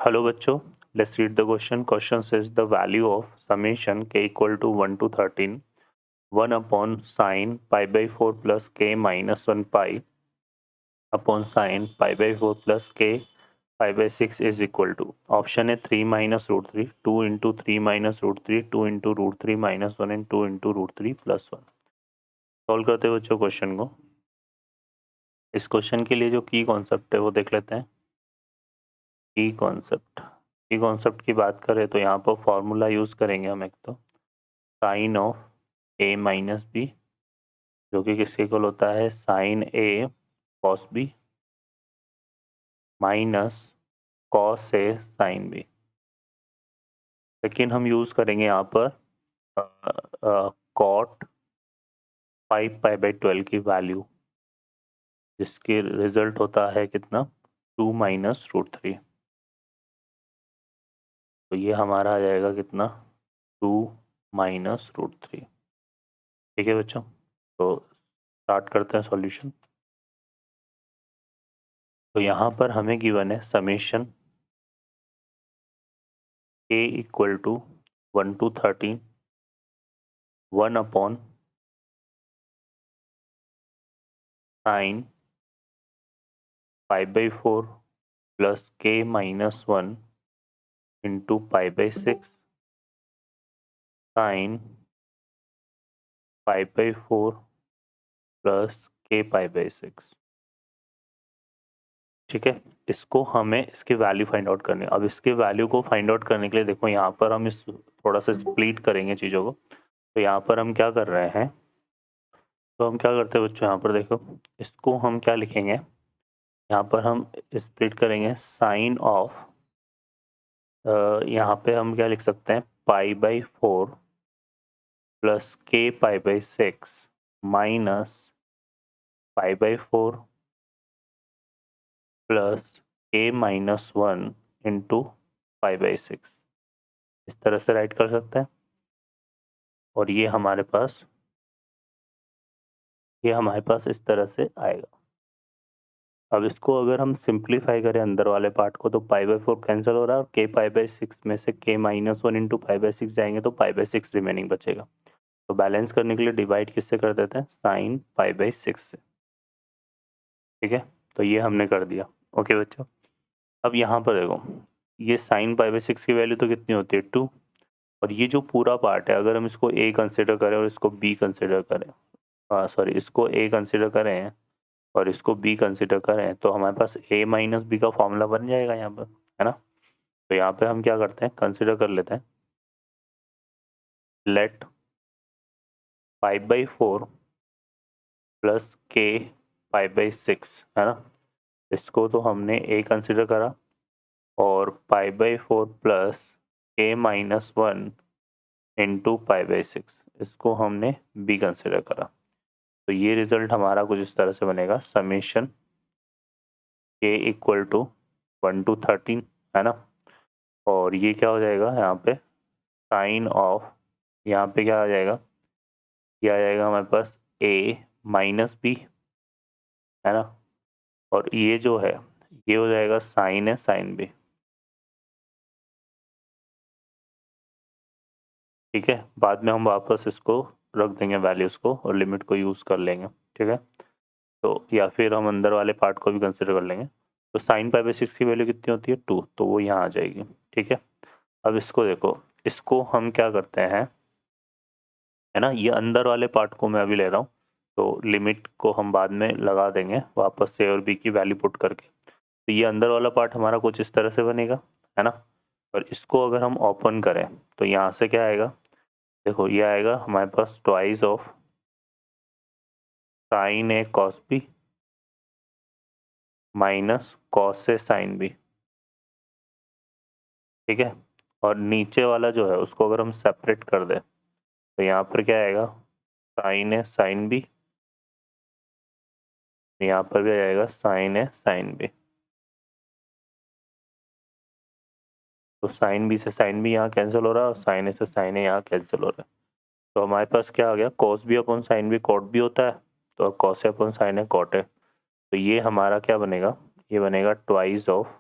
Hello बच्चों, let's read the question. Question says the value of summation k equal to 1 to 13, 1 upon sine pi by 4 plus k minus 1 pi upon sine pi by 4 plus k pi by 6 is equal to. Option है 3 minus root 3, 2 into 3 minus root 3, 2 into root 3 minus 1 and 2 into root 3 plus 1. Solve करते हैं बच्चों question को. इस question के लिए जो की कॉन्सेप्ट है वो देख लेते हैं. की कॉन्सेप्ट की बात करें तो यहाँ पर फॉर्मूला यूज़ करेंगे हम एक तो sine of A minus B जो कि किसके इक्वल होता है sine A cos B minus cos A sine B. लेकिन हम यूज़ करेंगे यहाँ पर कॉट 5 पाई/12 की वैल्यू जिसकी रिजल्ट होता है कितना 2 माइनस रूट 3. तो ये हमारा आ जाएगा कितना 2 माइनस रूट 3. ठीक है बच्चों, तो स्टार्ट करते हैं सॉल्यूशन. तो यहाँ पर हमें गिवन है summation k equal to 1 to 13, 1 upon sine pi by 4 plus k minus 1 into pi by 6 sine pi by 4 plus k pi by 6. ठीक है, इसको हमें इसकी वैल्यू फाइंड आउट करनी है. अब इसके वैल्यू को फाइंड आउट करने के लिए देखो यहाँ पर हम इस थोड़ा सा स्प्लिट करेंगे चीज़ों को. तो यहाँ पर हम क्या कर रहे हैं, तो हम क्या करते हैं बच्चों यहाँ पर देखो इसको हम क्या लिखेंगे, यहाँ पर हम स्प्लिट करेंगे साइन ऑफ यहाँ पे हम क्या लिख सकते हैं पाई by 4 plus k pi by 6 minus pi by 4 plus k minus 1 into pi by 6. इस तरह से राइट कर सकते हैं. और ये हमारे पास इस तरह से आएगा. अब इसको अगर हम सिंप्लीफाई करें अंदर वाले पार्ट को तो पाई बाई 4 कैंसिल हो रहा है और k पाई बाई 6 में से k minus 1 into pi by 6 जाएंगे तो पाई बाई 6 रिमेनिंग बचेगा. तो बैलेंस करने के लिए डिवाइड किससे कर देते हैं साइन पाई बाई 6 से. ठीक है, तो ये हमने कर दिया. ओके बच्चों, अब यहाँ पर देखो ये साइन पाई बाई 6 की वैल्यू तो कितनी होती है 2. और ये जो पूरा पार्ट है अगर हम इसको a कंसिडर करें और इसको b कंसिडर करें, सॉरी इसको a कंसिडर करें और इसको b कंसिडर करें तो हमारे पास a माइनस बी का फॉर्मूला बन जाएगा यहाँ पर, है ना. तो यहाँ पे हम क्या करते हैं कंसिडर कर लेते हैं लेट 5/4 प्लस k 5/6, है ना. इसको तो हमने a कंसिडर करा और 5/4 प्लस k माइनस 1 इंटू 5/6 इसको हमने b कंसिडर करा. तो ये रिजल्ट हमारा कुछ इस तरह से बनेगा summation k equal to 1 to 13, है ना. और ये क्या हो जाएगा यहाँ पे साइन ऑफ यहाँ पे क्या आ जाएगा, ये आ जाएगा हमारे पास a माइनस बी, है ना. और ये जो है ये हो जाएगा साइन है साइन बी. ठीक है, बाद में हम वापस इसको रख देंगे वैल्यूज़ को और लिमिट को यूज़ कर लेंगे. ठीक है, तो या फिर हम अंदर वाले पार्ट को भी कंसिडर कर लेंगे. तो साइन पाई बाई 6 की वैल्यू कितनी होती है 2, तो वो यहाँ आ जाएगी. ठीक है, अब इसको देखो इसको हम क्या करते हैं, है ना. ये अंदर वाले पार्ट को मैं अभी ले रहा हूँ तो लिमिट को हम बाद में लगा देंगे वापस से और बी की वैल्यू पुट करके. तो ये अंदर वाला पार्ट हमारा कुछ इस तरह से बनेगा, है ना. और इसको अगर हम ओपन करें तो यहाँ से क्या आएगा, देखो ये आएगा हमारे पास twice of sine A cos B minus cos A sine B. ठीक है, और नीचे वाला जो है उसको अगर हम सेपरेट कर दें तो यहाँ पर क्या आएगा साइन ए साइन बी, यहाँ पर भी आ जाएगा साइन ए साइन बी. तो साइन बी से साइन बी यहाँ कैंसिल हो रहा है और साइन ए से साइन ए यहाँ कैंसिल हो रहा है. तो हमारे पास क्या आ गया cos B upon sine B cot भी होता है तो cos A upon sine A cot है. तो ये हमारा क्या बनेगा, ये बनेगा twice of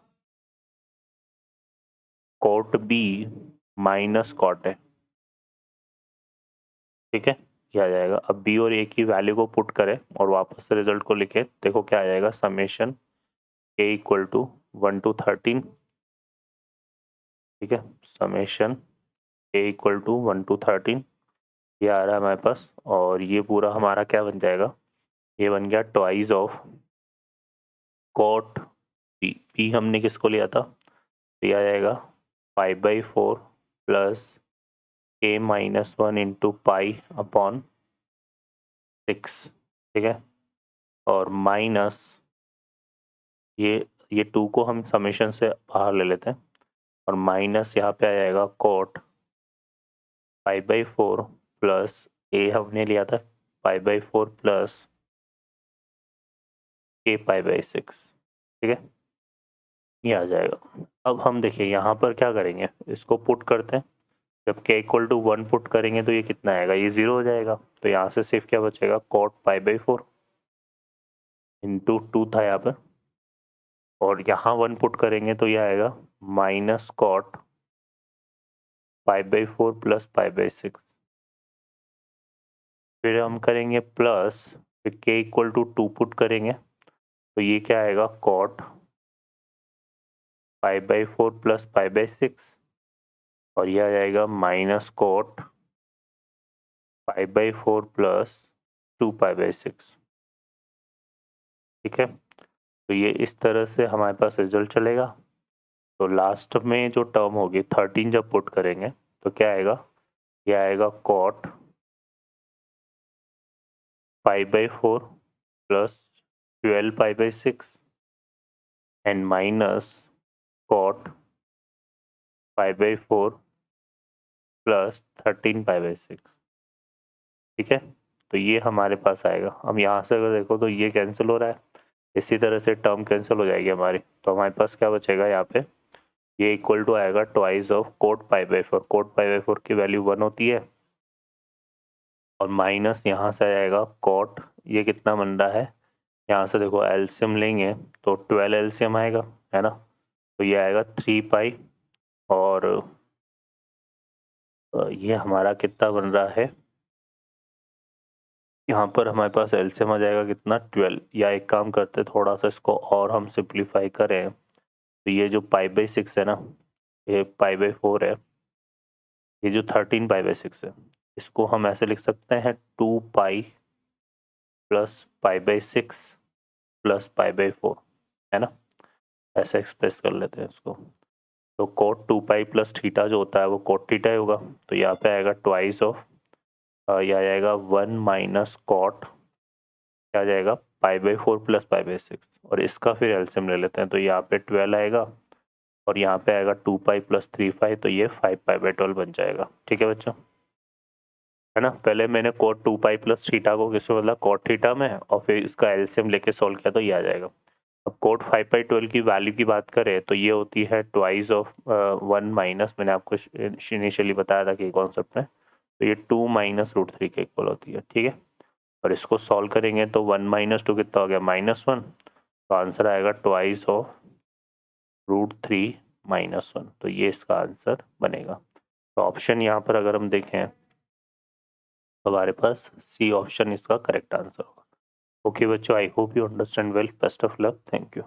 cot B minus cot A, ठीक है, ये आ जाएगा। अब बी और ए की वैल्यू को पुट करें और वापस से रिजल्ट को लिखे, देखो क्या आ जाएगा, समेशन के इक्वल टू 1 to 13, ठीक है, समेशन के इक्वल टू 1 to 13, ये आ रहा है हमारे पास। और ये पूरा हमारा क्या बन जाएगा, ये बन गया twice of cot P. P हमने किसको लिया था, तो ये आ जाएगा 5/4 plus k minus 1 into pi upon 6, ठीक है, और माइनस ये 2 को हम समेशन से बाहर ले लेते हैं, और माइनस यहाँ पे आ जाएगा कॉट 5/4 प्लस ए हमने लिया था 5/4 प्लस k π/6, ठीक है, ये आ जाएगा। अब हम देखिए यहाँ पर क्या करेंगे, इसको पुट करते हैं। जब k इक्वल टू 1 पुट करेंगे तो ये कितना आएगा, ये 0 हो जाएगा। तो यहाँ से सिर्फ क्या बचेगा, कॉट π/4 इंटू 2 था यहाँ पर, और यहाँ 1 पुट करेंगे तो ये आएगा माइनस कॉट π/4 प्लस π/6। फिर हम करेंगे प्लस, फिर k इक्वल टू 2 पुट करेंगे तो ये क्या आएगा, कॉट π/4 प्लस π/6, और यह आ जाएगा माइनस कॉट π/4 प्लस 2π/6, ठीक है। तो ये इस तरह से हमारे पास रिजल्ट चलेगा। तो लास्ट में जो टर्म होगी 13 जब पुट करेंगे तो क्या आएगा, ये आएगा cot π/4 plus 12π/6 and minus cot π/4 plus 13π/6, ठीक है। तो ये हमारे पास आएगा। हम यहाँ से अगर देखो तो ये कैंसिल हो रहा है, इसी तरह से टर्म कैंसिल हो जाएगी हमारी। तो हमारे पास क्या बचेगा यहाँ पे, ये इक्वल टू आएगा ट्वाइस ऑफ कोट π/4। कोट π/4 की वैल्यू 1 होती है, और माइनस यहाँ से आएगा कॉट, ये कितना बन रहा है, यहाँ से देखो एलसीएम लेंगे तो 12 एलसीएम आएगा, है ना। तो ये आएगा 3π, और ये हमारा कितना बन रहा है, यहाँ पर हमारे पास एलसीएम आ जाएगा कितना, 12। या एक काम करते थोड़ा सा इसको और हम सिंप्लीफाई करें, तो ये जो π/6 है ना, ये π/4 है, ये जो 13π/6 है, इसको हम ऐसे लिख सकते हैं 2π प्लस π/6 प्लस π/4, है ना, ऐसे एक्सप्रेस कर लेते हैं इसको। तो कोट 2π प्लस थीटा जो होता है वो कोट थीटा ही होगा। तो यहाँ पे आएगा ट्वाइस ऑफ, यह आ जाएगा 1 माइनस कॉट, क्या आ जाएगा, π/4 प्लस π/6, और इसका फिर एलसीएम ले लेते हैं। तो यहाँ पे 12 आएगा, और यहाँ पे आएगा 2π प्लस 3π, तो ये 5π/12 बन जाएगा, ठीक है बच्चों, है ना। पहले मैंने कोट 2π प्लस थीटा को किसमें बदला, कोट थीटा में, और फिर इसका एलसीएम लेके सॉल्व किया तो ये आ जाएगा। अब कोट 5/12 की वैल्यू की बात करें तो ये होती है ट्वाइस ऑफ 1 माइनस, मैंने आपको इनिशियली बताया था कि कॉन्सेप्ट में, तो ये 2 माइनस √3 के इक्वल होती है, ठीक है। और इसको सॉल्व करेंगे तो 1 माइनस 2 कितना हो गया, -1, तो आंसर आएगा ट्वाइस ऑफ √3 -1, तो ये इसका आंसर बनेगा। तो ऑप्शन यहाँ पर अगर हम देखें तो हमारे पास सी ऑप्शन इसका करेक्ट आंसर होगा। ओके बच्चों, I hope you understand well, best of luck, thank you.